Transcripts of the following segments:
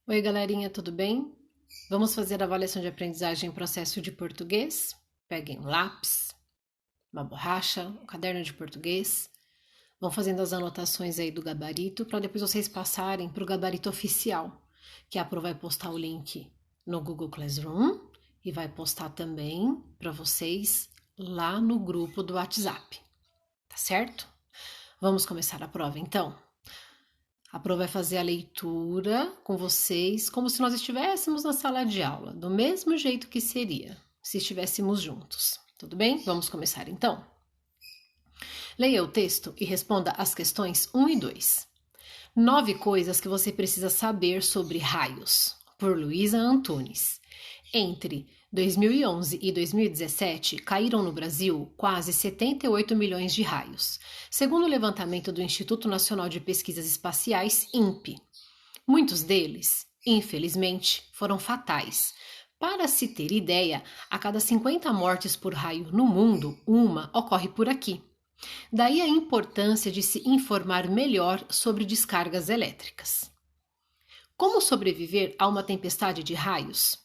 Oi, galerinha, tudo bem? Vamos fazer a avaliação de aprendizagem em processo de português? Peguem um lápis, uma borracha, um caderno de português. Vão fazendo as anotações aí do gabarito para depois vocês passarem para o gabarito oficial, que a Pro vai postar o link no Google Classroom e vai postar também para vocês lá no grupo do WhatsApp, tá certo? Vamos começar a prova então? A Pro vai fazer a leitura com vocês como se nós estivéssemos na sala de aula, do mesmo jeito que seria se estivéssemos juntos. Tudo bem? Vamos começar então? Leia o texto e responda as questões 1 e 2. 9 coisas que você precisa saber sobre raios, por Luísa Antunes. Entre 2011 e 2017, caíram no Brasil quase 78 milhões de raios, segundo o levantamento do Instituto Nacional de Pesquisas Espaciais, INPE. Muitos deles, infelizmente, foram fatais. Para se ter ideia, a cada 50 mortes por raio no mundo, uma ocorre por aqui. Daí a importância de se informar melhor sobre descargas elétricas. Como sobreviver a uma tempestade de raios?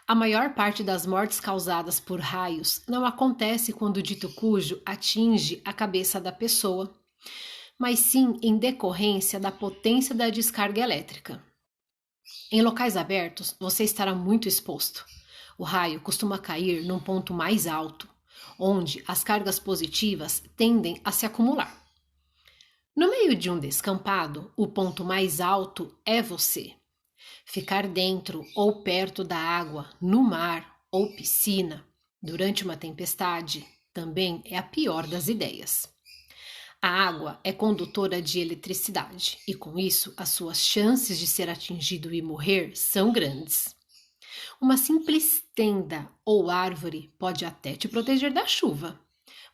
A maior parte das mortes causadas por raios não acontece quando o dito cujo atinge a cabeça da pessoa, mas sim em decorrência da potência da descarga elétrica. Em locais abertos, você estará muito exposto. O raio costuma cair num ponto mais alto, onde as cargas positivas tendem a se acumular. No meio de um descampado, o ponto mais alto é você. Ficar dentro ou perto da água, no mar ou piscina, durante uma tempestade, também é a pior das ideias. A água é condutora de eletricidade e, com isso, as suas chances de ser atingido e morrer são grandes. Uma simples tenda ou árvore pode até te proteger da chuva,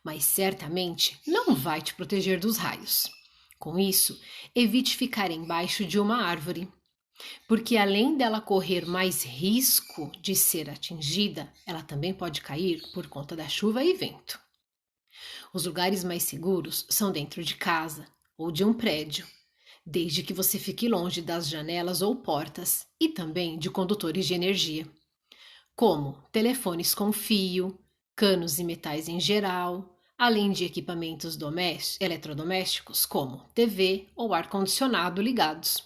mas certamente não vai te proteger dos raios. Com isso, evite ficar embaixo de uma árvore, porque além dela correr mais risco de ser atingida, ela também pode cair por conta da chuva e vento. Os lugares mais seguros são dentro de casa ou de um prédio, desde que você fique longe das janelas ou portas e também de condutores de energia, como telefones com fio, canos e metais em geral, além de equipamentos eletrodomésticos como TV ou ar-condicionado ligados.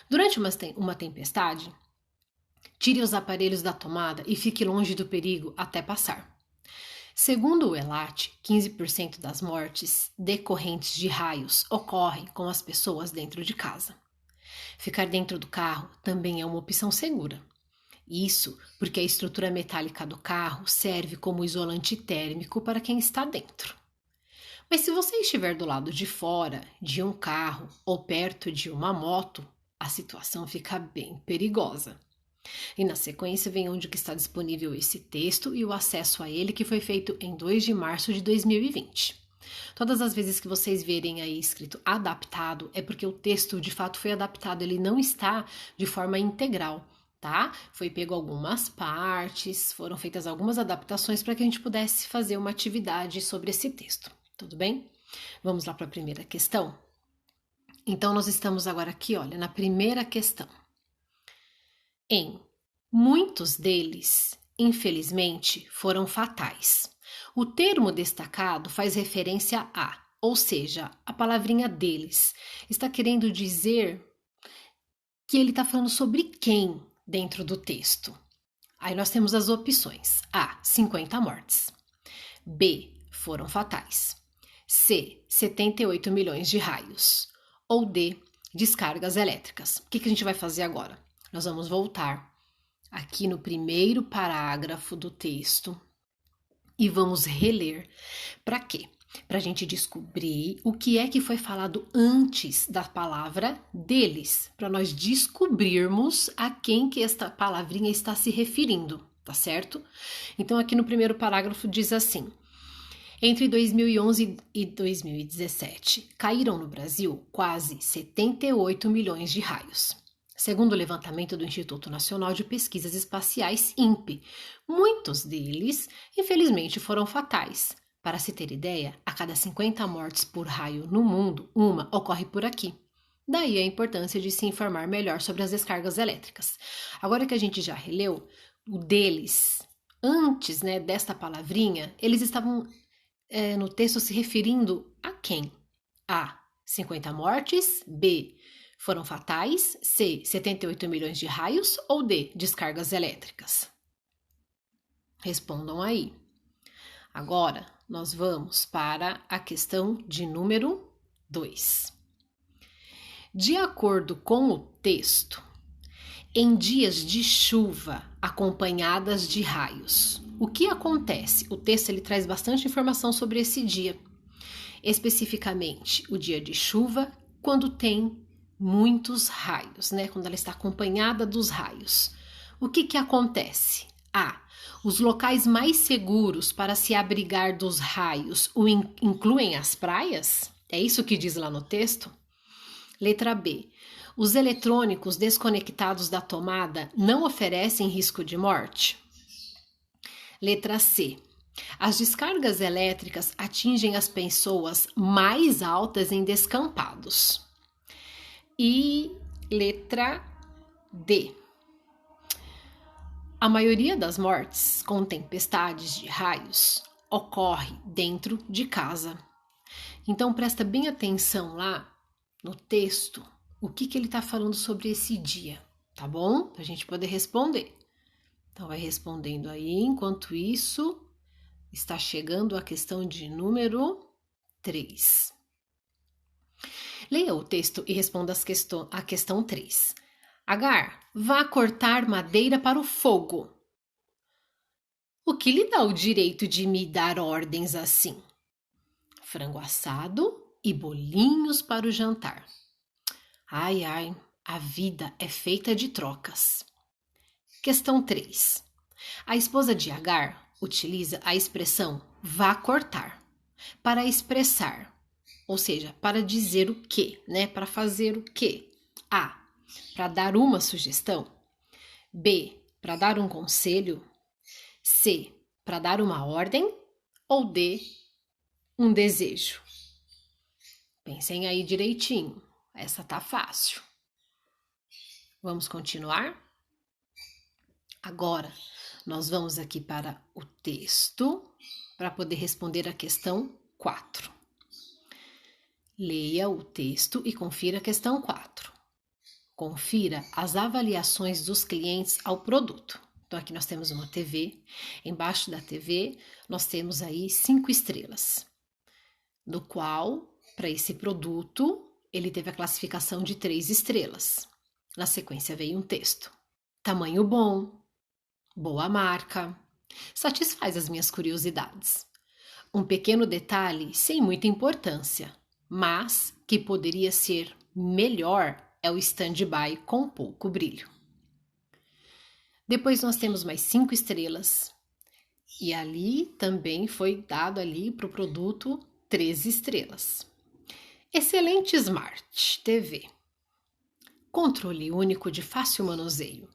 Durante uma tempestade, tire os aparelhos da tomada e fique longe do perigo até passar. Segundo o ELAT, 15% das mortes decorrentes de raios ocorrem com as pessoas dentro de casa. Ficar dentro do carro também é uma opção segura. Isso porque a estrutura metálica do carro serve como isolante térmico para quem está dentro. Mas se você estiver do lado de fora de um carro ou perto de uma moto, a situação fica bem perigosa. E na sequência vem onde está disponível esse texto e o acesso a ele, que foi feito em 2 de março de 2020. Todas as vezes que vocês verem aí escrito adaptado, é porque o texto de fato foi adaptado, ele não está de forma integral, tá? Foi pego algumas partes, foram feitas algumas adaptações para que a gente pudesse fazer uma atividade sobre esse texto, tudo bem? Vamos lá para a primeira questão? Então, nós estamos agora aqui, olha, na primeira questão. Em muitos deles, infelizmente, foram fatais. O termo destacado faz referência a, ou seja, a palavrinha deles. Está querendo dizer que ele está falando sobre quem dentro do texto. Aí nós temos as opções. A, 50 mortes. B, foram fatais. C, 78 milhões de raios. Ou D, descargas elétricas. O que a gente vai fazer agora? Nós vamos voltar aqui no primeiro parágrafo do texto e vamos reler. Para quê? Para a gente descobrir o que é que foi falado antes da palavra deles, para nós descobrirmos a quem que esta palavrinha está se referindo, tá certo? Então aqui no primeiro parágrafo diz assim: entre 2011 e 2017, caíram no Brasil quase 78 milhões de raios. Segundo o levantamento do Instituto Nacional de Pesquisas Espaciais, INPE, muitos deles, infelizmente, foram fatais. Para se ter ideia, a cada 50 mortes por raio no mundo, uma ocorre por aqui. Daí a importância de se informar melhor sobre as descargas elétricas. Agora que a gente já releu, o deles, antes, né, desta palavrinha, eles estavam no texto se referindo a quem? A. 50 mortes. B. Foram fatais. C. 78 milhões de raios. Ou D. Descargas elétricas? Respondam aí. Agora, nós vamos para a questão de número 2. De acordo com o texto, em dias de chuva acompanhadas de raios, o que acontece? O texto ele traz bastante informação sobre esse dia. Especificamente, o dia de chuva, quando tem muitos raios, né? Quando ela está acompanhada dos raios. O que acontece? A. Os locais mais seguros para se abrigar dos raios incluem as praias? É isso que diz lá no texto? Letra B. Os eletrônicos desconectados da tomada não oferecem risco de morte? Letra C. As descargas elétricas atingem as pessoas mais altas em descampados. E letra D. A maioria das mortes com tempestades de raios ocorre dentro de casa. Então presta bem atenção lá no texto o que ele está falando sobre esse dia, tá bom? Para a gente poder responder. Então vai respondendo aí, enquanto isso está chegando a questão de número 3. Leia o texto e responda a questão 3. Agar, vá cortar madeira para o fogo. O que lhe dá o direito de me dar ordens assim? Frango assado e bolinhos para o jantar. Ai, ai, a vida é feita de trocas. Questão 3. A esposa de Agar utiliza a expressão vá cortar para expressar, ou seja, para dizer o quê, né? Para fazer o quê? A. Para dar uma sugestão. B. Para dar um conselho. C. Para dar uma ordem. Ou D. Um desejo. Pensem aí direitinho. Essa tá fácil. Vamos continuar? Agora, nós vamos aqui para o texto para poder responder a questão 4. Leia o texto e confira a questão 4. Confira as avaliações dos clientes ao produto. Então, aqui nós temos uma TV. Embaixo da TV, nós temos aí 5 estrelas. Do qual, para esse produto, ele teve a classificação de 3 estrelas. Na sequência veio um texto. Tamanho bom, boa marca, satisfaz as minhas curiosidades. Um pequeno detalhe sem muita importância, mas que poderia ser melhor é o stand-by com pouco brilho. Depois nós temos mais 5 estrelas. E ali também foi dado ali para o produto 3 estrelas. Excelente Smart TV. Controle único de fácil manuseio.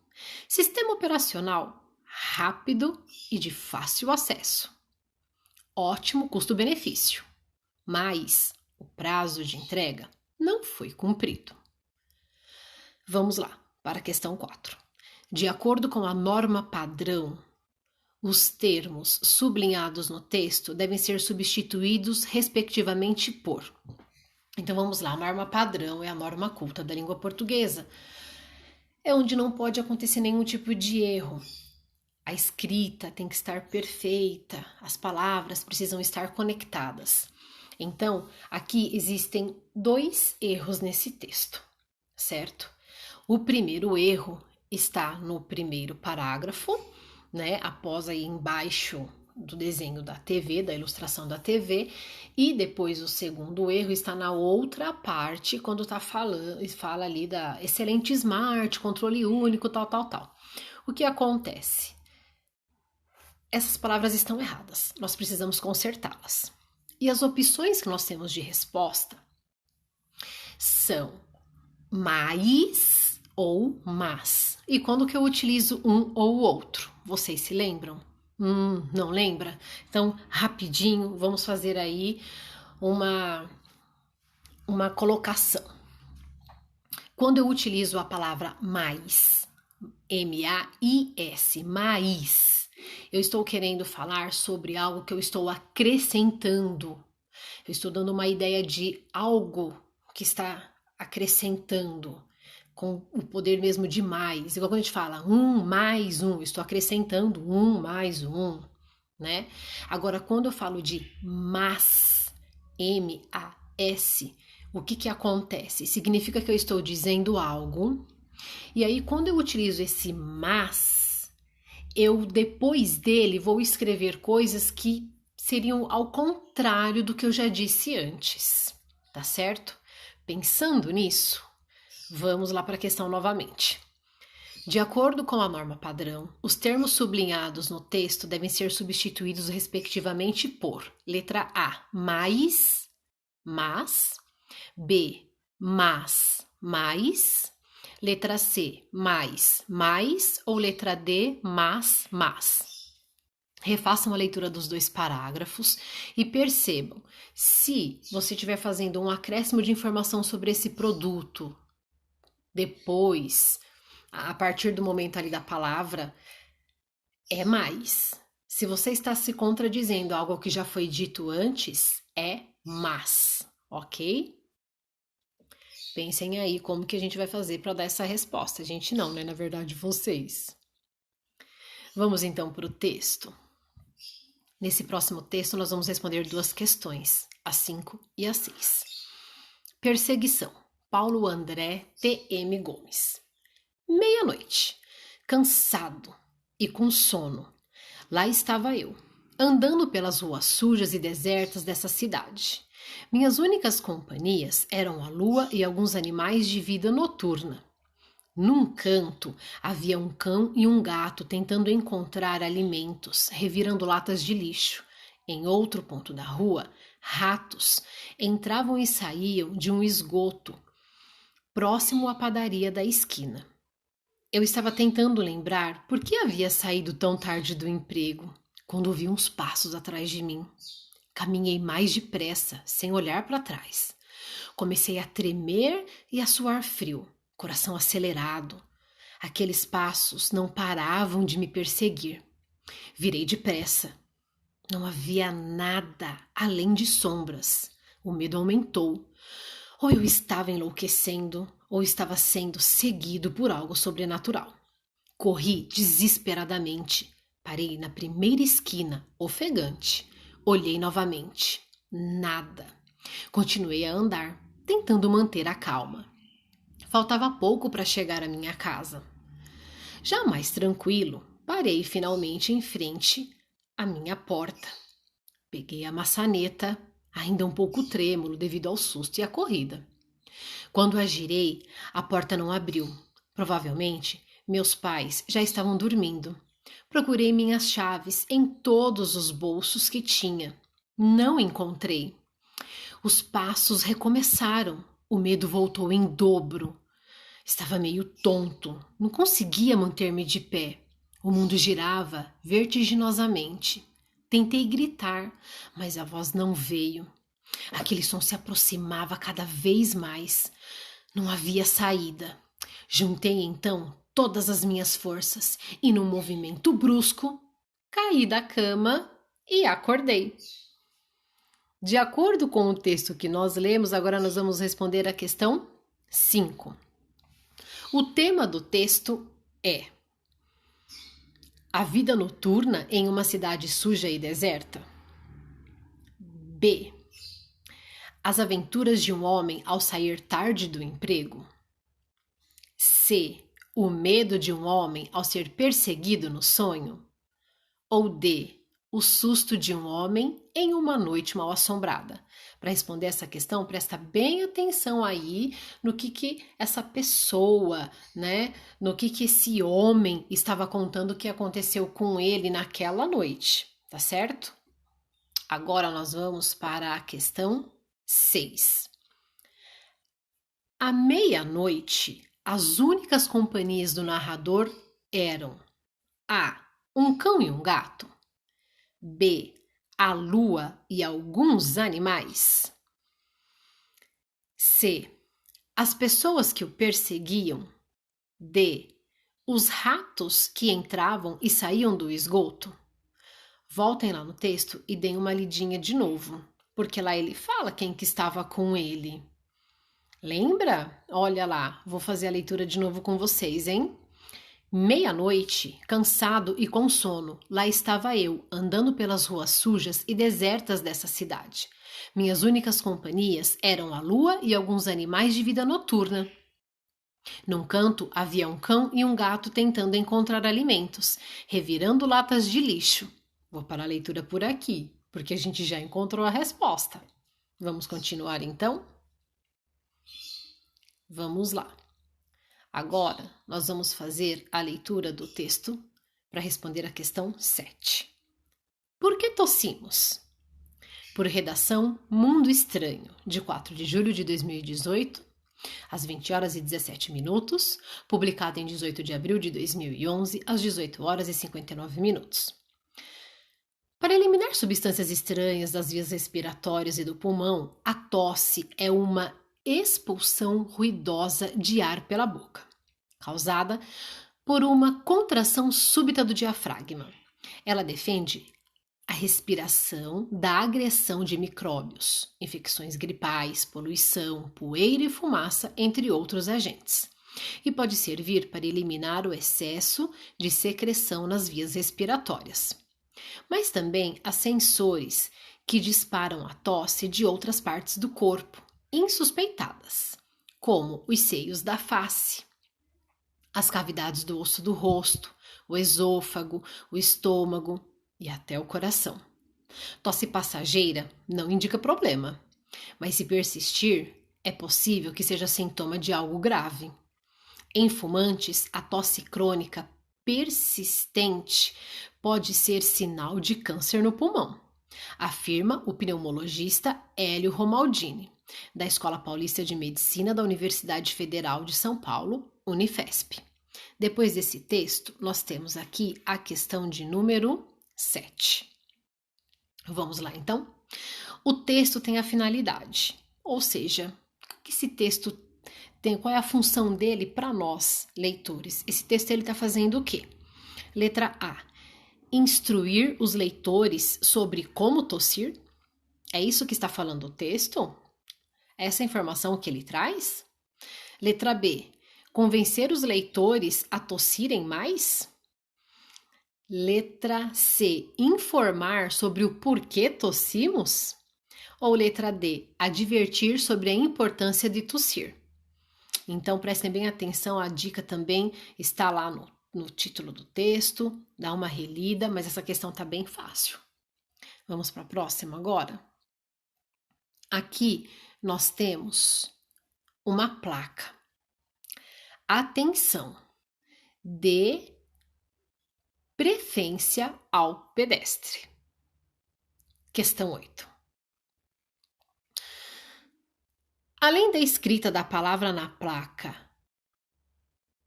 Sistema operacional rápido e de fácil acesso. Ótimo custo-benefício. Mas o prazo de entrega não foi cumprido. Vamos lá, para a questão 4. De acordo com a norma padrão, os termos sublinhados no texto devem ser substituídos respectivamente por. Então vamos lá, a norma padrão é a norma culta da língua portuguesa. É onde não pode acontecer nenhum tipo de erro. A escrita tem que estar perfeita, as palavras precisam estar conectadas. Então, aqui existem 2 erros nesse texto, certo? O primeiro erro está no primeiro parágrafo, né? Após aí embaixo do desenho da TV, da ilustração da TV, e depois o segundo erro está na outra parte, quando fala ali da excelente Smart, controle único, tal. O que acontece? Essas palavras estão erradas, nós precisamos consertá-las. E as opções que nós temos de resposta são mais ou mas. E quando que eu utilizo um ou outro? Vocês se lembram? Não lembra? Então, rapidinho, vamos fazer aí uma colocação. Quando eu utilizo a palavra mais, M-A-I-S, mais, eu estou querendo falar sobre algo que eu estou acrescentando. Eu estou dando uma ideia de algo que está acrescentando, com o poder mesmo de mais. Igual quando a gente fala mais um, eu estou acrescentando mais um, né? Agora, quando eu falo de mas, M-A-S, o que que acontece? Significa que eu estou dizendo algo, e aí quando eu utilizo esse mas, eu depois dele vou escrever coisas que seriam ao contrário do que eu já disse antes, tá certo? Pensando nisso, vamos lá para a questão novamente. De acordo com a norma padrão, os termos sublinhados no texto devem ser substituídos respectivamente por letra A, mais, mas, B, mais, letra C, mais ou letra D, mas. Refaçam a leitura dos 2 parágrafos e percebam se você estiver fazendo um acréscimo de informação sobre esse produto depois, a partir do momento ali da palavra, é mais. Se você está se contradizendo algo que já foi dito antes, é mas, ok? Pensem aí como que a gente vai fazer para dar essa resposta. A gente não, né? Na verdade, vocês. Vamos então para o texto. Nesse próximo texto, nós vamos responder 2 questões, a 5 e a 6. Perseguição. Paulo André T.M. Gomes. Meia-noite. Cansado e com sono. Lá estava eu, andando pelas ruas sujas e desertas dessa cidade. Minhas únicas companhias eram a lua e alguns animais de vida noturna. Num canto havia um cão e um gato tentando encontrar alimentos, revirando latas de lixo. Em outro ponto da rua, ratos entravam e saíam de um esgoto próximo à padaria da esquina. Eu estava tentando lembrar por que havia saído tão tarde do emprego, quando ouvi uns passos atrás de mim. Caminhei mais depressa, sem olhar para trás. Comecei a tremer e a suar frio, coração acelerado. Aqueles passos não paravam de me perseguir. Virei depressa. Não havia nada além de sombras. O medo aumentou. Ou eu estava enlouquecendo, ou estava sendo seguido por algo sobrenatural. Corri desesperadamente. Parei na primeira esquina, ofegante. Olhei novamente. Nada. Continuei a andar, tentando manter a calma. Faltava pouco para chegar à minha casa. Já mais tranquilo, parei finalmente em frente à minha porta. Peguei a maçaneta, ainda um pouco trêmulo devido ao susto e à corrida. Quando a girei, a porta não abriu. Provavelmente, meus pais já estavam dormindo. Procurei minhas chaves em todos os bolsos que tinha. Não encontrei. Os passos recomeçaram. O medo voltou em dobro. Estava meio tonto. Não conseguia manter-me de pé. O mundo girava vertiginosamente. Tentei gritar, mas a voz não veio. Aquele som se aproximava cada vez mais. Não havia saída. Juntei então todas as minhas forças e, num movimento brusco, caí da cama e acordei. De acordo com o texto que nós lemos, agora nós vamos responder a questão 5. O tema do texto é: a vida noturna em uma cidade suja e deserta. B. As aventuras de um homem ao sair tarde do emprego. C. O medo de um homem ao ser perseguido no sonho. Ou D. O susto de um homem em uma noite mal assombrada. Para responder essa questão, presta bem atenção aí no que essa pessoa, né, no que esse homem estava contando que aconteceu com ele naquela noite, tá certo? Agora nós vamos para a questão 6. À meia-noite, as únicas companhias do narrador eram A. Um cão e um gato. B. A lua e alguns animais. C. as pessoas que o perseguiam. D. Os ratos que entravam e saíam do esgoto. Voltem lá no texto e deem uma lidinha de novo, porque lá ele fala quem que estava com ele. Lembra? Olha lá, vou fazer a leitura de novo com vocês, hein? Meia-noite, cansado e com sono, lá estava eu, andando pelas ruas sujas e desertas dessa cidade. Minhas únicas companhias eram a lua e alguns animais de vida noturna. Num canto havia um cão e um gato tentando encontrar alimentos, revirando latas de lixo. Vou parar a leitura por aqui, porque a gente já encontrou a resposta. Vamos continuar então? Vamos lá. Agora nós vamos fazer a leitura do texto para responder a questão 7. Por que tossimos? Por redação Mundo Estranho, de 4 de julho de 2018, às 20 horas e 17 minutos, publicado em 18 de abril de 2011, às 18 horas e 59 minutos. Para eliminar substâncias estranhas das vias respiratórias e do pulmão, a tosse é uma expulsão ruidosa de ar pela boca, causada por uma contração súbita do diafragma. Ela defende a respiração da agressão de micróbios, infecções gripais, poluição, poeira e fumaça, entre outros agentes. E pode servir para eliminar o excesso de secreção nas vias respiratórias. Mas também há sensores que disparam a tosse de outras partes do corpo, insuspeitadas, como os seios da face, as cavidades do osso do rosto, o esôfago, o estômago e até o coração. Tosse passageira não indica problema, mas se persistir, é possível que seja sintoma de algo grave. Em fumantes, a tosse crônica persistente pode ser sinal de câncer no pulmão, afirma o pneumologista Hélio Romaldini, da Escola Paulista de Medicina da Universidade Federal de São Paulo, Unifesp. Depois desse texto, nós temos aqui a questão de número 7. Vamos lá, então? O texto tem a finalidade, ou seja, o que esse texto tem, qual é a função dele para nós, leitores? Esse texto ele está fazendo o quê? Letra A. Instruir os leitores sobre como tossir? É isso que está falando o texto? Essa é a informação que ele traz? Letra B. Convencer os leitores a tossirem mais? Letra C. Informar sobre o porquê tossimos? Ou letra D. Advertir sobre a importância de tossir? Então, prestem bem atenção, a dica também está lá no título do texto, dá uma relida, mas essa questão está bem fácil. Vamos para a próxima agora? Aqui nós temos uma placa. Atenção! Dê preferência ao pedestre. Questão 8. Além da escrita da palavra na placa,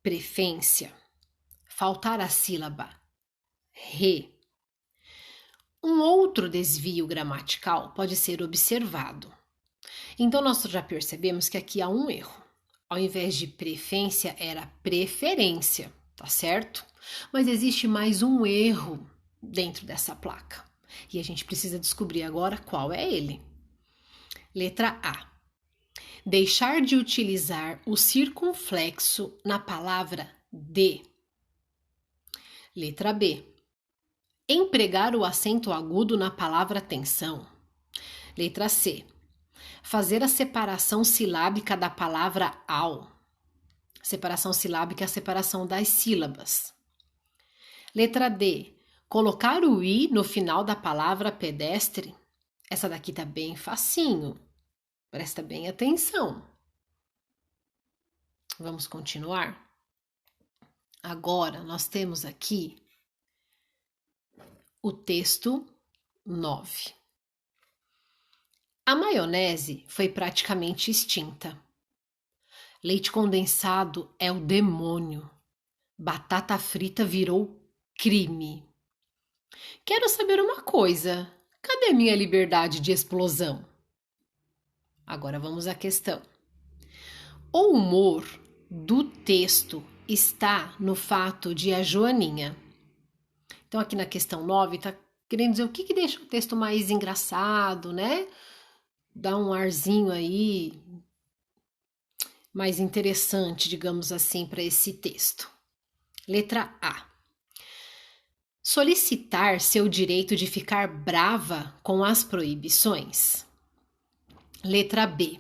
preferência, faltar a sílaba re, um outro desvio gramatical pode ser observado. Então, nós já percebemos que aqui há um erro. Ao invés de preferência, era preferência, tá certo? Mas existe mais um erro dentro dessa placa. E a gente precisa descobrir agora qual é ele. Letra A. Deixar de utilizar o circunflexo na palavra de. Letra B. Empregar o acento agudo na palavra atenção. Letra C. Fazer a separação silábica da palavra ao. Separação silábica é a separação das sílabas. Letra D. Colocar o i no final da palavra pedestre. Essa daqui tá bem facinho. Presta bem atenção. Vamos continuar? Agora, nós temos aqui o texto 9. A maionese foi praticamente extinta. Leite condensado é o demônio. Batata frita virou crime. Quero saber uma coisa. Cadê minha liberdade de explosão? Agora vamos à questão. O humor do texto está no fato de a Joaninha. Então, aqui na questão 9, está querendo dizer o que deixa o texto mais engraçado, né? Dá um arzinho aí mais interessante, digamos assim, para esse texto. Letra A. Solicitar seu direito de ficar brava com as proibições. Letra B.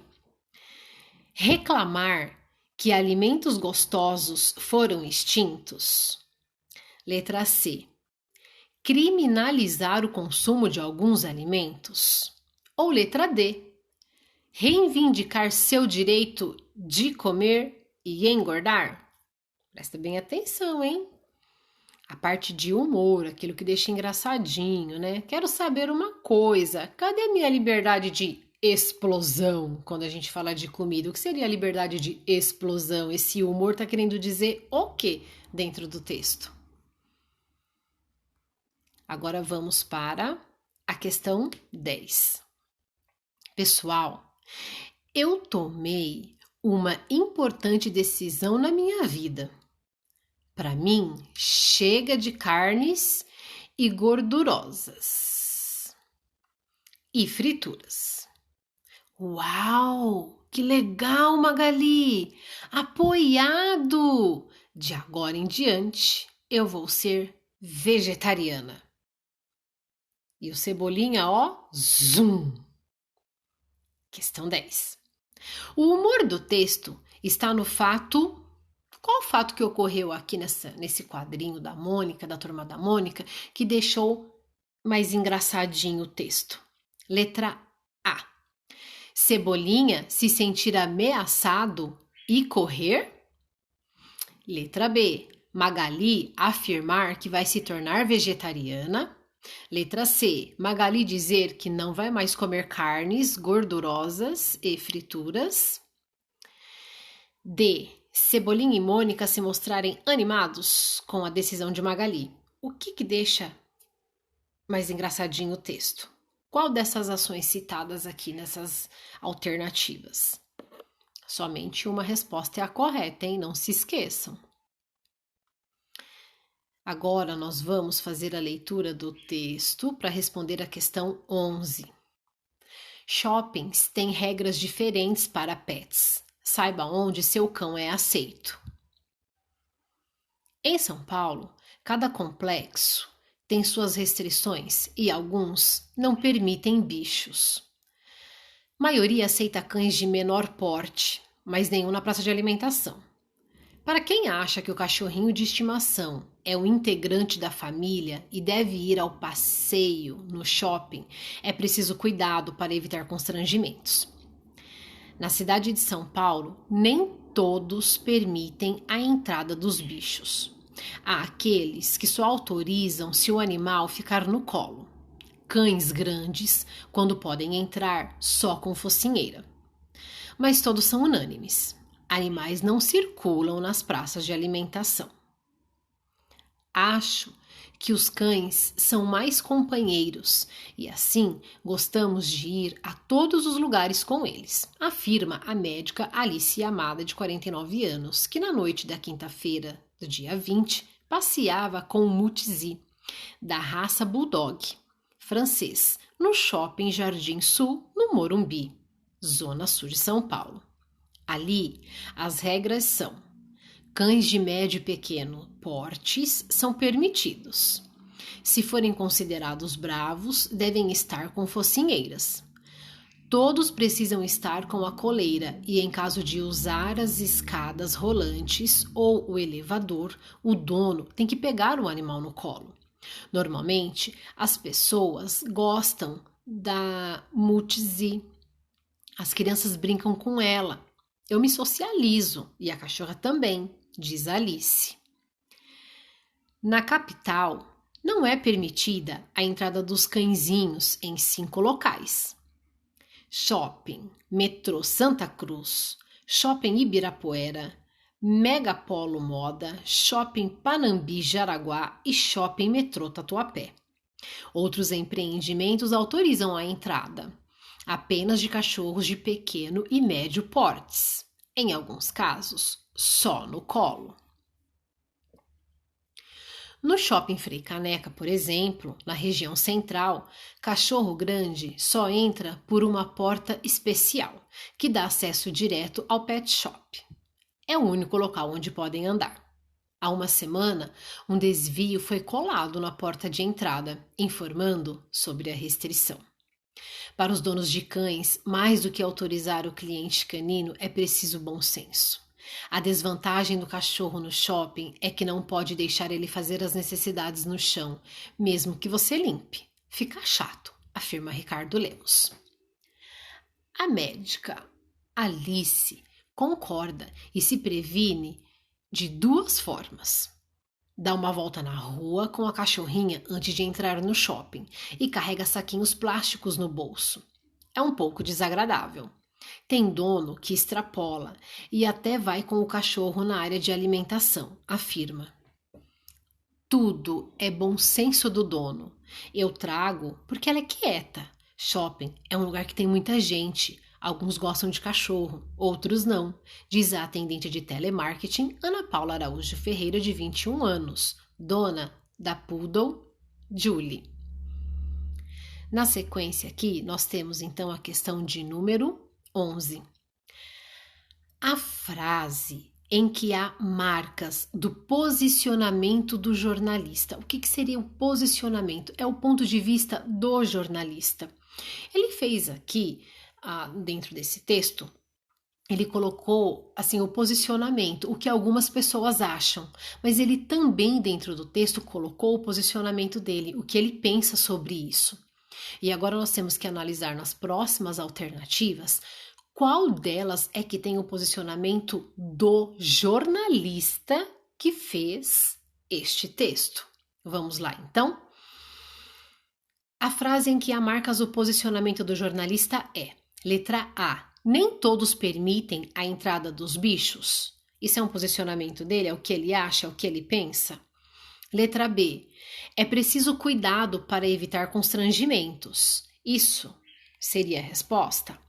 Reclamar que alimentos gostosos foram extintos. Letra C. Criminalizar o consumo de alguns alimentos. Ou letra D. Reivindicar seu direito de comer e engordar. Presta bem atenção, hein? A parte de humor, aquilo que deixa engraçadinho, né? Quero saber uma coisa. Cadê a minha liberdade de explosão quando a gente fala de comida? O que seria a liberdade de explosão? Esse humor tá querendo dizer o quê dentro do texto? Agora vamos para a questão 10. Pessoal, eu tomei uma importante decisão na minha vida. Para mim, chega de carnes e gordurosas e frituras. Uau, que legal, Magali! Apoiado! De agora em diante, eu vou ser vegetariana. E o Cebolinha, ó, zum! Questão 10. O humor do texto está no fato... Qual o fato que ocorreu aqui nesse quadrinho da Mônica, da Turma da Mônica, que deixou mais engraçadinho o texto? Letra A. Cebolinha se sentir ameaçado e correr? Letra B. Magali afirmar que vai se tornar vegetariana? Letra C. Magali dizer que não vai mais comer carnes gordurosas e frituras? D. Cebolinha e Mônica se mostrarem animados com a decisão de Magali. O que deixa mais engraçadinho o texto? Qual dessas ações citadas aqui nessas alternativas? Somente uma resposta é a correta, hein? Não se esqueçam. Agora nós vamos fazer a leitura do texto para responder a questão 11. Shoppings têm regras diferentes para pets. Saiba onde seu cão é aceito. Em São Paulo, cada complexo tem suas restrições e alguns não permitem bichos. A maioria aceita cães de menor porte, mas nenhum na praça de alimentação. Para quem acha que o cachorrinho de estimação é um integrante da família e deve ir ao passeio no shopping, é preciso cuidado para evitar constrangimentos. Na cidade de São Paulo, nem todos permitem a entrada dos bichos. Há aqueles que só autorizam se o animal ficar no colo. Cães grandes, quando podem entrar só com focinheira. Mas todos são unânimes. Animais não circulam nas praças de alimentação. Acho que os cães são mais companheiros e assim gostamos de ir a todos os lugares com eles, afirma a médica Alice Amada, de 49 anos, que na noite da quinta-feira, do dia 20, passeava com o Mutizi, da raça Bulldog, francês, no shopping Jardim Sul, no Morumbi, zona sul de São Paulo. Ali, as regras são: cães de médio e pequeno portes são permitidos. Se forem considerados bravos, devem estar com focinheiras. Todos precisam estar com a coleira e, em caso de usar as escadas rolantes ou o elevador, o dono tem que pegar o animal no colo. Normalmente, as pessoas gostam da Mutizi. As crianças brincam com ela. Eu me socializo e a cachorra também, diz Alice. Na capital, não é permitida a entrada dos cãezinhos em 5 locais: Shopping Metrô Santa Cruz, Shopping Ibirapuera, Megapolo Moda, Shopping Panambi Jaraguá e Shopping Metrô Tatuapé. Outros empreendimentos autorizam a entrada apenas de cachorros de pequeno e médio portes. em alguns casos, só no colo. No Shopping Frei Caneca, por exemplo, na região central, cachorro grande só entra por uma porta especial, que dá acesso direto ao pet shop. É o único local onde podem andar. Há uma semana, um desvio foi colado na porta de entrada, informando sobre a restrição. Para os donos de cães, mais do que autorizar o cliente canino, é preciso bom senso. A desvantagem do cachorro no shopping é que não pode deixar ele fazer as necessidades no chão, mesmo que você limpe. Fica chato, afirma Ricardo Lemos. A médica Alice concorda e se previne de duas formas. Dá uma volta na rua com a cachorrinha antes de entrar no shopping e carrega saquinhos plásticos no bolso. É um pouco desagradável. Tem dono que extrapola e até vai com o cachorro na área de alimentação, afirma. Tudo é bom senso do dono. Eu trago porque ela é quieta. Shopping é um lugar que tem muita gente. Alguns gostam de cachorro, outros não, diz a atendente de telemarketing Ana Paula Araújo Ferreira, de 21 anos, dona da Poodle Julie. Na sequência aqui, nós temos então a questão de número 11. A frase em que há marcas do posicionamento do jornalista. O que seria o posicionamento? É o ponto de vista do jornalista. Ele fez aqui, dentro desse texto, ele colocou assim o posicionamento, o que algumas pessoas acham, mas ele também dentro do texto colocou o posicionamento dele, o que ele pensa sobre isso. E agora nós temos que analisar nas próximas alternativas qual delas é que tem o posicionamento do jornalista que fez este texto. Vamos lá, então. A frase em que há marcas o posicionamento do jornalista é: letra A. Nem todos permitem a entrada dos bichos. Isso é um posicionamento dele? É o que ele acha? É o que ele pensa? Letra B. É preciso cuidado para evitar constrangimentos. Isso seria a resposta.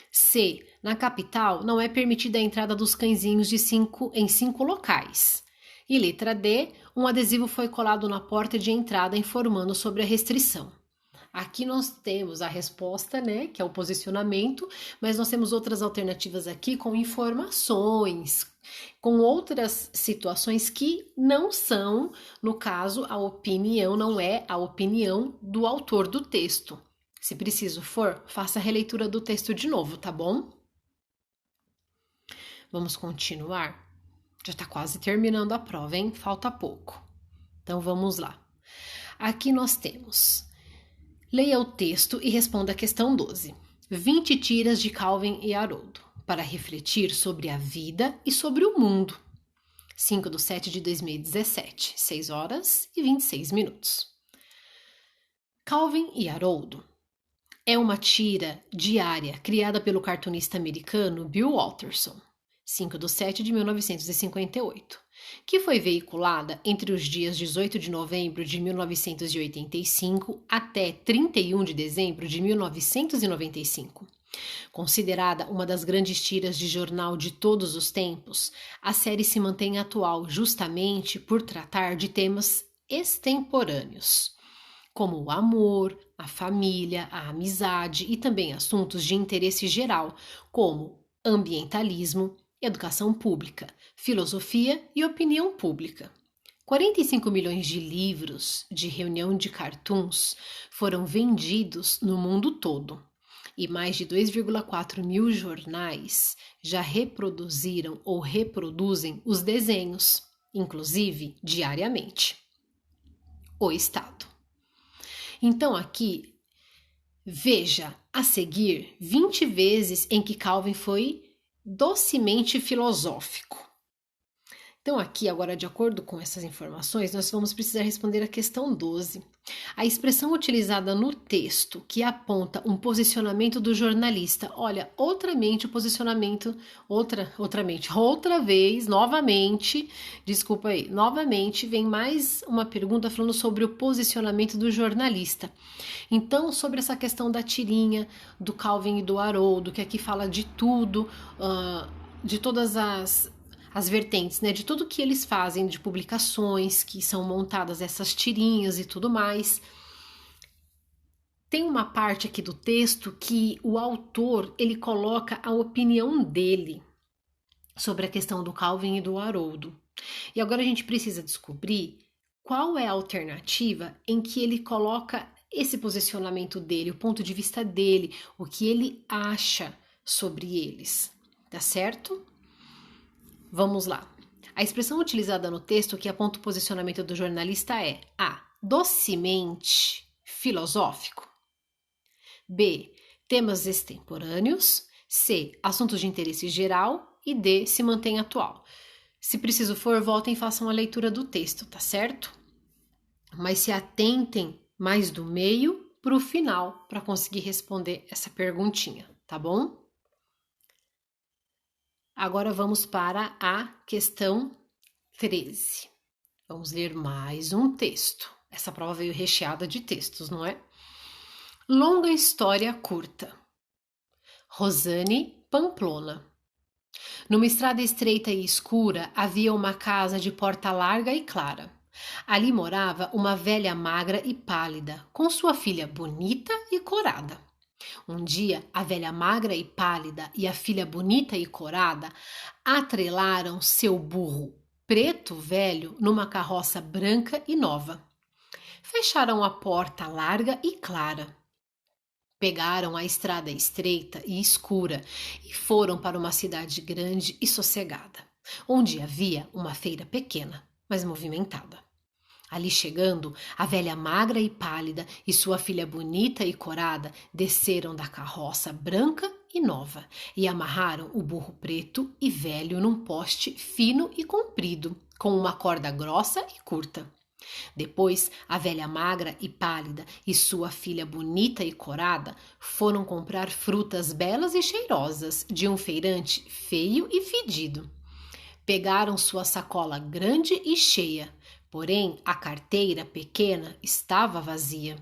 C. Na capital não é permitida a entrada dos cãezinhos em 5 locais. E letra D. Um adesivo foi colado na porta de entrada informando sobre a restrição. Aqui nós temos a resposta, né, que é o posicionamento, mas nós temos outras alternativas aqui com informações, com outras situações que não são, no caso, a opinião, não é a opinião do autor do texto. Se preciso for, faça a releitura do texto de novo, tá bom? Vamos continuar? Já está quase terminando a prova, hein? Falta pouco. Então vamos lá. Aqui nós temos: leia o texto e responda a questão 12. 20 tiras de Calvin e Haroldo, para refletir sobre a vida e sobre o mundo. 5/7/2017, 6 horas e 26 minutos. Calvin e Haroldo é uma tira diária criada pelo cartunista americano Bill Watterson, 5/7/1958, que foi veiculada entre os dias 18 de novembro de 1985 até 31 de dezembro de 1995. Considerada uma das grandes tiras de jornal de todos os tempos, a série se mantém atual justamente por tratar de temas extemporâneos, como o amor, a família, a amizade e também assuntos de interesse geral, como ambientalismo, educação pública, filosofia e opinião pública. 45 milhões de livros de reunião de cartoons foram vendidos no mundo todo e mais de 2,4 mil jornais já reproduziram ou reproduzem os desenhos, inclusive diariamente. O Estado. Então aqui, veja a seguir 20 vezes em que Calvin foi docemente filosófico. Então aqui, agora, de acordo com essas informações, nós vamos precisar responder a questão 12. A expressão utilizada no texto que aponta um posicionamento do jornalista. Olha, outra vez, novamente, vem mais uma pergunta falando sobre o posicionamento do jornalista. Então, sobre essa questão da tirinha, do Calvin e do Haroldo, que aqui fala de tudo, de todas as vertentes, né? De tudo que eles fazem, de publicações que são montadas, essas tirinhas e tudo mais. Tem uma parte aqui do texto que o autor ele coloca a opinião dele sobre a questão do Calvin e do Haroldo. E agora a gente precisa descobrir qual é a alternativa em que ele coloca esse posicionamento dele, o ponto de vista dele, o que ele acha sobre eles, tá certo? Vamos lá. A expressão utilizada no texto que aponta o posicionamento do jornalista é A. Docemente filosófico. B. Temas extemporâneos. C. Assuntos de interesse geral. E D. Se mantém atual. Se preciso for, voltem e façam a leitura do texto, tá certo? Mas se atentem mais do meio para o final para conseguir responder essa perguntinha, tá bom? Agora vamos para a questão 13. Vamos ler mais um texto. Essa prova veio recheada de textos, não é? Longa história curta. Rosane, Pamplona. Numa estrada estreita e escura havia uma casa de porta larga e clara. Ali morava uma velha magra e pálida, com sua filha bonita e corada. Um dia, a velha magra e pálida e a filha bonita e corada atrelaram seu burro preto velho numa carroça branca e nova. Fecharam a porta larga e clara. Pegaram a estrada estreita e escura e foram para uma cidade grande e sossegada, onde havia uma feira pequena, mas movimentada. Ali chegando, a velha magra e pálida e sua filha bonita e corada desceram da carroça branca e nova e amarraram o burro preto e velho num poste fino e comprido, com uma corda grossa e curta. Depois, a velha magra e pálida e sua filha bonita e corada foram comprar frutas belas e cheirosas de um feirante feio e fedido. Pegaram sua sacola grande e cheia, porém a carteira pequena estava vazia.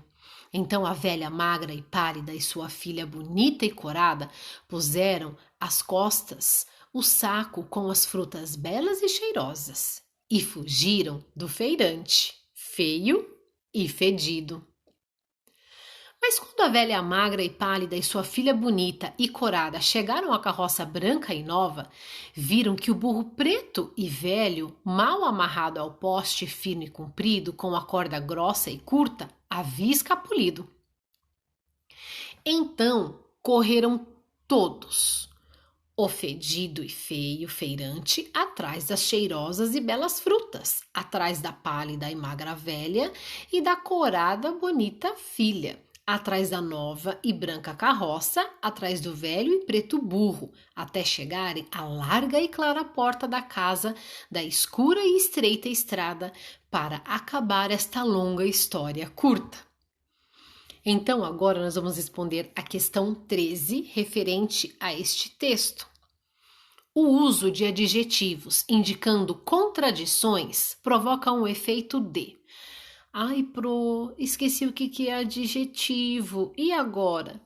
Então a velha magra e pálida e sua filha bonita e corada puseram às costas o saco com as frutas belas e cheirosas e fugiram do feirante, feio e fedido. Mas quando a velha magra e pálida e sua filha bonita e corada chegaram à carroça branca e nova, viram que o burro preto e velho, mal amarrado ao poste fino e comprido com a corda grossa e curta, havia escapulido. Então correram todos, o fedido e feio feirante atrás das cheirosas e belas frutas, atrás da pálida e magra velha e da corada bonita filha, atrás da nova e branca carroça, atrás do velho e preto burro, até chegarem à larga e clara porta da casa da escura e estreita estrada para acabar esta longa história curta. Então, agora nós vamos responder a questão 13, referente a este texto. O uso de adjetivos indicando contradições provoca um efeito de... Ai, esqueci o que é adjetivo. E agora?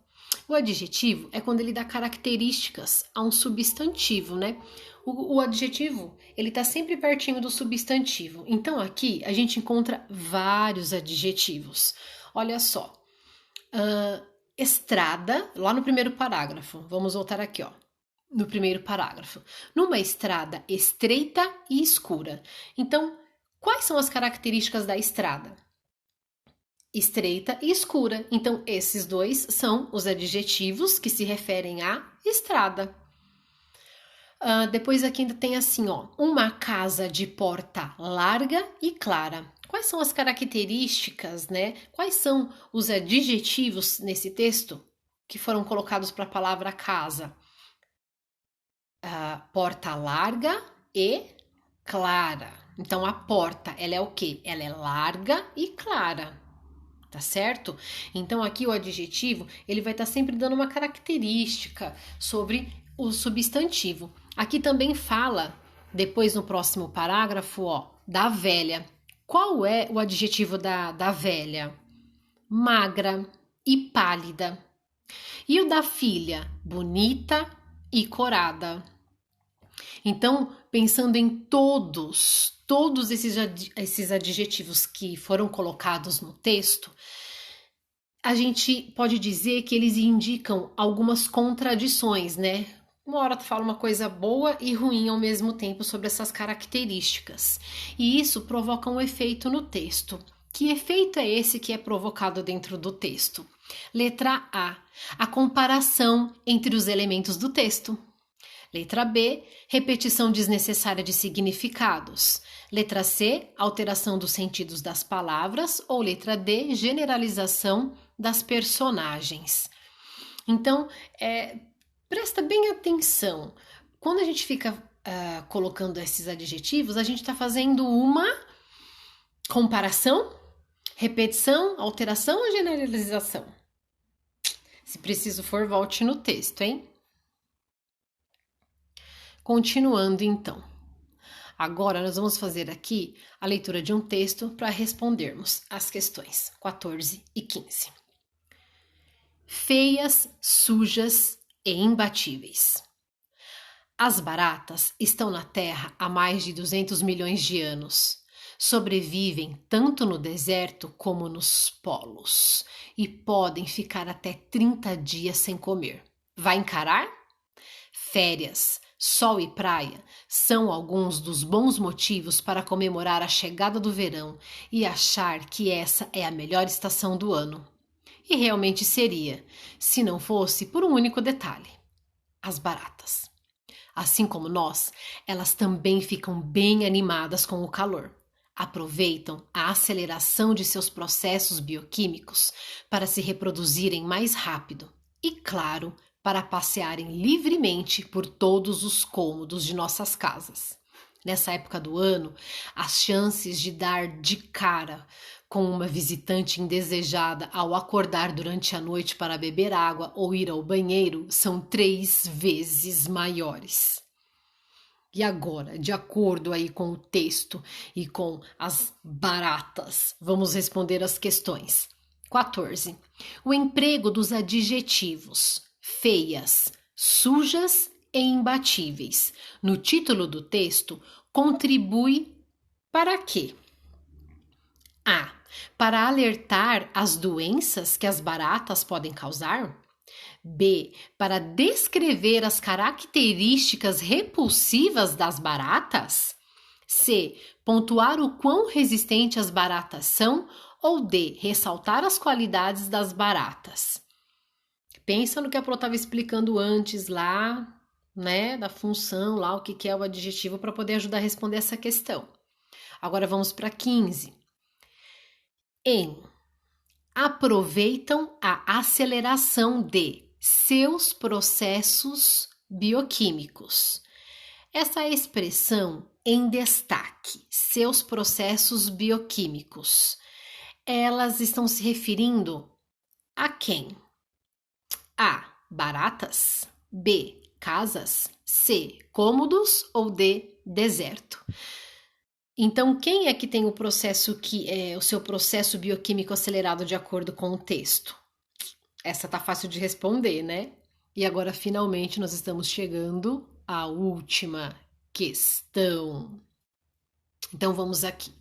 O adjetivo é quando ele dá características a um substantivo, né? O adjetivo, ele tá sempre pertinho do substantivo. Então, aqui, a gente encontra vários adjetivos. Olha só. Estrada, lá no primeiro parágrafo. Vamos voltar aqui, ó. No primeiro parágrafo. Numa estrada estreita e escura. Então, quais são as características da estrada? Estreita e escura. Então, esses dois são os adjetivos que se referem à estrada. Depois aqui ainda tem assim, ó, uma casa de porta larga e clara. Quais são as características, né? Quais são os adjetivos nesse texto que foram colocados para a palavra casa? Porta larga e clara. Então, a porta, ela é o quê? Ela é larga e clara, tá certo? Então, aqui o adjetivo, ele vai estar sempre dando uma característica sobre o substantivo. Aqui também fala, depois no próximo parágrafo, ó, da velha. Qual é o adjetivo da velha? Magra e pálida. E o da filha? Bonita e corada. Então, pensando em todos esses adjetivos que foram colocados no texto, a gente pode dizer que eles indicam algumas contradições, né? Uma hora tu fala uma coisa boa e ruim ao mesmo tempo sobre essas características. E isso provoca um efeito no texto. Que efeito é esse que é provocado dentro do texto? Letra A comparação entre os elementos do texto. Letra B, repetição desnecessária de significados. Letra C, alteração dos sentidos das palavras. Ou letra D, generalização das personagens. Então, presta bem atenção. Quando a gente fica colocando esses adjetivos, a gente está fazendo uma comparação, repetição, alteração ou generalização? Se preciso for, volte no texto, hein? Continuando, então. Agora, nós vamos fazer aqui a leitura de um texto para respondermos as questões 14 e 15. Feias, sujas e imbatíveis. As baratas estão na Terra há mais de 200 milhões de anos. Sobrevivem tanto no deserto como nos polos e podem ficar até 30 dias sem comer. Vai encarar? Férias, sol e praia são alguns dos bons motivos para comemorar a chegada do verão e achar que essa é a melhor estação do ano. E realmente seria, se não fosse por um único detalhe: as baratas. Assim como nós, elas também ficam bem animadas com o calor. Aproveitam a aceleração de seus processos bioquímicos para se reproduzirem mais rápido e, claro, para passearem livremente por todos os cômodos de nossas casas. Nessa época do ano, as chances de dar de cara com uma visitante indesejada ao acordar durante a noite para beber água ou ir ao banheiro são 3 vezes maiores. E agora, de acordo aí com o texto e com as baratas, vamos responder as questões. 14. O emprego dos adjetivos feias, sujas e imbatíveis no título do texto contribui para quê? A. Para alertar as doenças que as baratas podem causar. B. Para descrever as características repulsivas das baratas. C. Pontuar o quão resistentes as baratas são. Ou D. Ressaltar as qualidades das baratas. Pensa no que a Pro estava explicando antes lá, né? Da função lá, o que é o adjetivo para poder ajudar a responder essa questão. Agora vamos para 15. Aproveitam a aceleração de seus processos bioquímicos. Essa expressão em destaque, seus processos bioquímicos, elas estão se referindo a quem? A. Baratas. B. Casas. C. Cômodos. Ou D. Deserto. Então, quem é que tem o processo que é o seu processo bioquímico acelerado de acordo com o texto? Essa tá fácil de responder, né? E agora, finalmente, nós estamos chegando à última questão. Então, vamos aqui.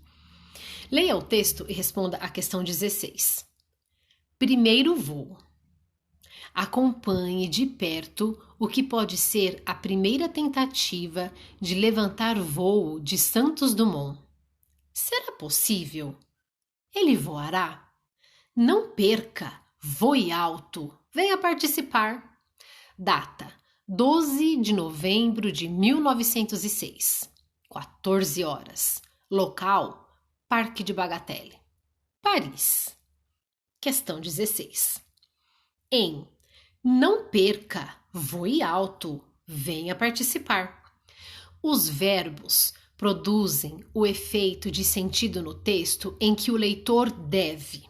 Leia o texto e responda a questão 16. Primeiro voo. Acompanhe de perto o que pode ser a primeira tentativa de levantar voo de Santos Dumont. Será possível? Ele voará? Não perca! Voe alto! Venha participar! Data: 12 de novembro de 1906, 14 horas. Local: Parque de Bagatelle, Paris. Questão 16. Não perca, voe alto, venha participar. Os verbos produzem o efeito de sentido no texto em que o leitor deve: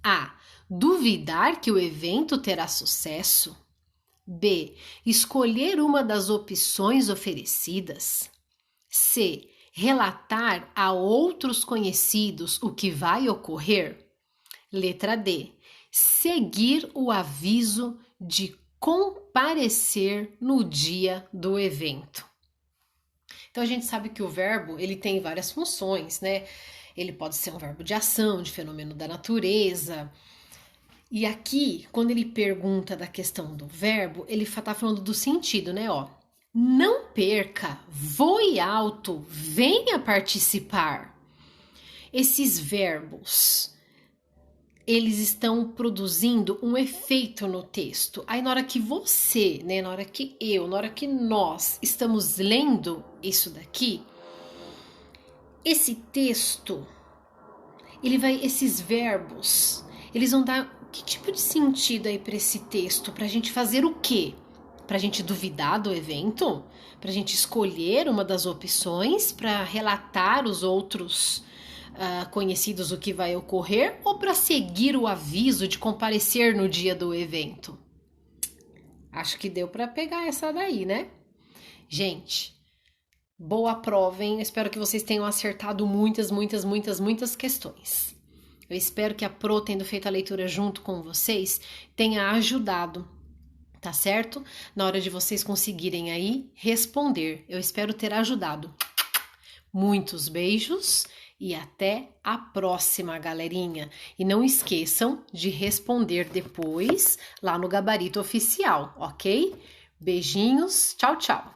A. Duvidar que o evento terá sucesso. B. Escolher uma das opções oferecidas. C. Relatar a outros conhecidos o que vai ocorrer. Letra D. Seguir o aviso de comparecer no dia do evento. Então a gente sabe que o verbo, ele tem várias funções, né? Ele pode ser um verbo de ação, de fenômeno da natureza. E aqui, quando ele pergunta da questão do verbo, ele tá falando do sentido, né? Ó, não perca, voe alto, venha participar. Esses verbos, eles estão produzindo um efeito no texto. Aí na hora que você, né, na hora que eu, na hora que nós estamos lendo isso daqui, esse texto, esses verbos, eles vão dar que tipo de sentido aí para esse texto? Para a gente fazer o quê? Para a gente duvidar do evento? Para a gente escolher uma das opções? Para relatar os outros conhecidos o que vai ocorrer? Ou para seguir o aviso de comparecer no dia do evento? Acho que deu para pegar essa daí, né? Gente, boa prova, hein? Eu espero que vocês tenham acertado muitas questões. Eu espero que a Pro, tendo feito a leitura junto com vocês, tenha ajudado, tá certo? Na hora de vocês conseguirem aí responder. Eu espero ter ajudado. Muitos beijos e até a próxima, galerinha. E não esqueçam de responder depois lá no Gabarito Oficial, ok? Beijinhos, tchau, tchau!